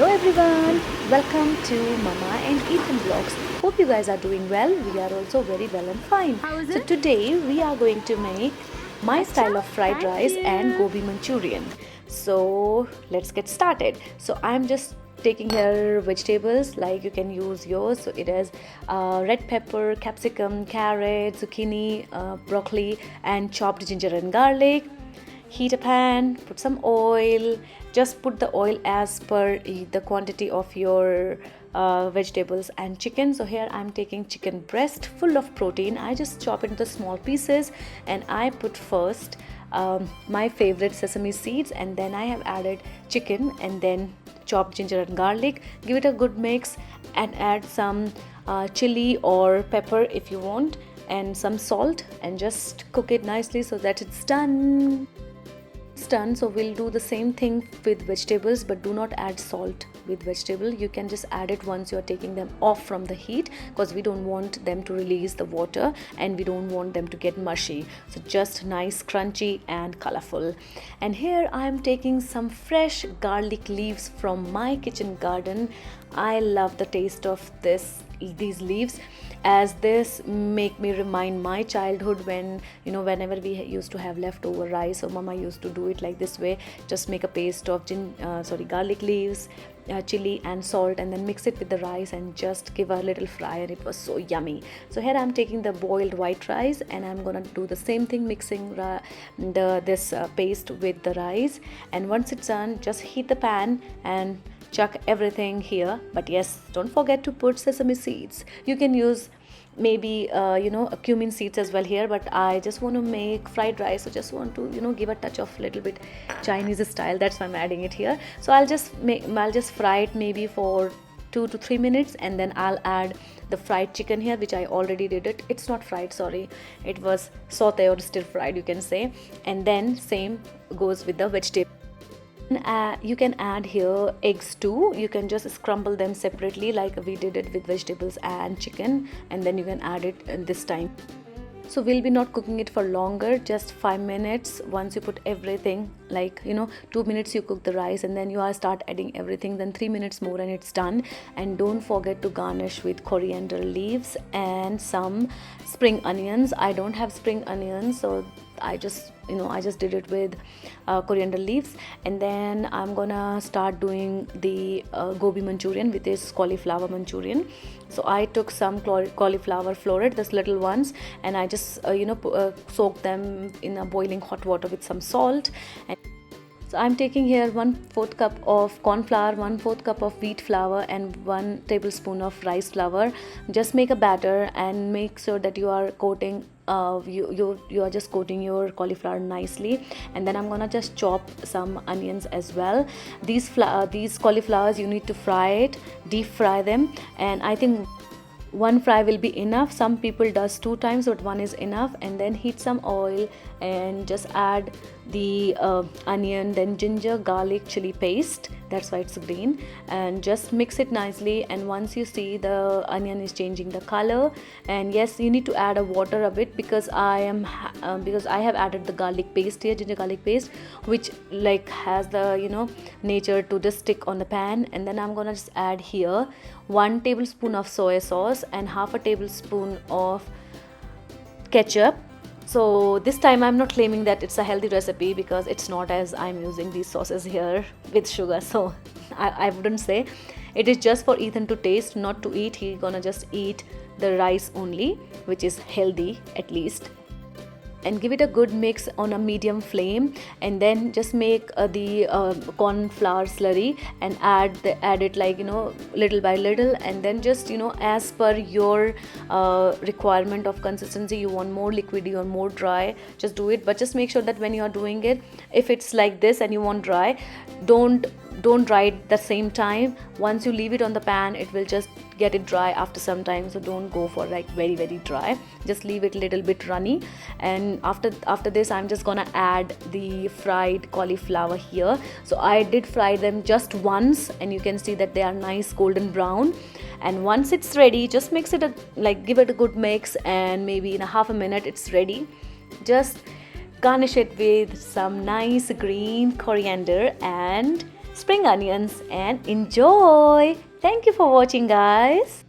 Hello everyone, welcome to Mama and Ethan vlogs. Hope you guys are doing well. We are also very well and fine. How is So it? today we are going to make my style of fried Thank rice and you. Gobi Manchurian. So let's get started. So I'm just taking here vegetables, like you can use yours. So it is red pepper, capsicum, carrot, zucchini, broccoli and chopped ginger and garlic. Heat a pan, put some oil, just put the oil as per the quantity of your vegetables and chicken. So here I'm taking chicken breast full of protein. I just chop into small pieces and I put first my favorite sesame seeds, and then I have added chicken and then chopped ginger and garlic. Give it a good mix and add some chili or pepper if you want, and some salt, and just cook it nicely so that it's done. So we'll do the same thing with vegetables, but do not add salt with vegetable. You can just add it once you're taking them off from the heat, because we don't want them to release the water and we don't want them to get mushy. So just nice, crunchy and colorful. And here I'm taking some fresh garlic leaves from my kitchen garden. I love the taste of these leaves, as this make me remind my childhood when whenever we used to have leftover rice. So mama used to do it like this way: just make a paste of garlic leaves, chili and salt, and then mix it with the rice and just give a little fry, and it was so yummy. So here I'm taking the boiled white rice and I'm gonna do the same thing, mixing this paste with the rice. And once it's done, just heat the pan and chuck everything here. But yes, don't forget to put sesame seeds. You can use maybe cumin seeds as well here, but I just want to make fried rice, so just want to give a touch of little bit Chinese style. That's why I'm adding it here. So I'll just fry it maybe for 2 to 3 minutes, and then I'll add the fried chicken here, which I already did it. It's not fried, sorry, it was saute or stir fried, you can say. And then same goes with the vegetable. You can add here eggs too. You can just scramble them separately like we did it with vegetables and chicken, and then you can add it this time. So we'll be not cooking it for longer, just 5 minutes. Once you put everything, 2 minutes you cook the rice, and then you are start adding everything, then 3 minutes more and it's done. And don't forget to garnish with coriander leaves and some spring onions. I don't have spring onions, so I just did it with coriander leaves. And then I'm gonna start doing the Gobi Manchurian, with this cauliflower Manchurian. So I took some cauliflower floret, those little ones, and I just soak them in a boiling hot water with some salt. And so I'm taking here 1/4 cup of corn flour, 1/4 cup of wheat flour, and 1 tablespoon of rice flour. Just make a batter and make sure that you are coating you are just coating your cauliflower nicely. And then I'm gonna just chop some onions as well. These cauliflowers, you need to fry it, deep fry them, and I think one fry will be enough. Some people does 2 times, but 1 is enough. And then heat some oil and just add the onion, then ginger, garlic, chili paste, that's why it's green, and just mix it nicely. And once you see the onion is changing the color, and yes, you need to add a water a bit, because I have added the garlic paste here, ginger garlic paste, which has the nature to just stick on the pan. And then I'm gonna just add here 1 tablespoon of soy sauce and half a tablespoon of ketchup. So this time I'm not claiming that it's a healthy recipe, because it's not, as I'm using these sauces here with sugar. So I wouldn't say. It is just for Ethan to taste, not to eat. He's gonna just eat the rice only, which is healthy at least. And give it a good mix on a medium flame, and then just make the corn flour slurry and add it little by little. And then just as per your requirement of consistency, you want more liquidy or more dry, just do it. But just make sure that when you are doing it, if it's like this and you want dry, don't dry it the same time. Once you leave it on the pan, it will just get it dry after some time. So don't go for very very dry, just leave it a little bit runny. And after this, I'm just gonna add the fried cauliflower here. So I did fry them just once, and you can see that they are nice golden brown. And once it's ready, just mix it give it a good mix, and maybe in a half a minute it's ready. Just garnish it with some nice green coriander and spring onions and enjoy. Thank you for watching, guys.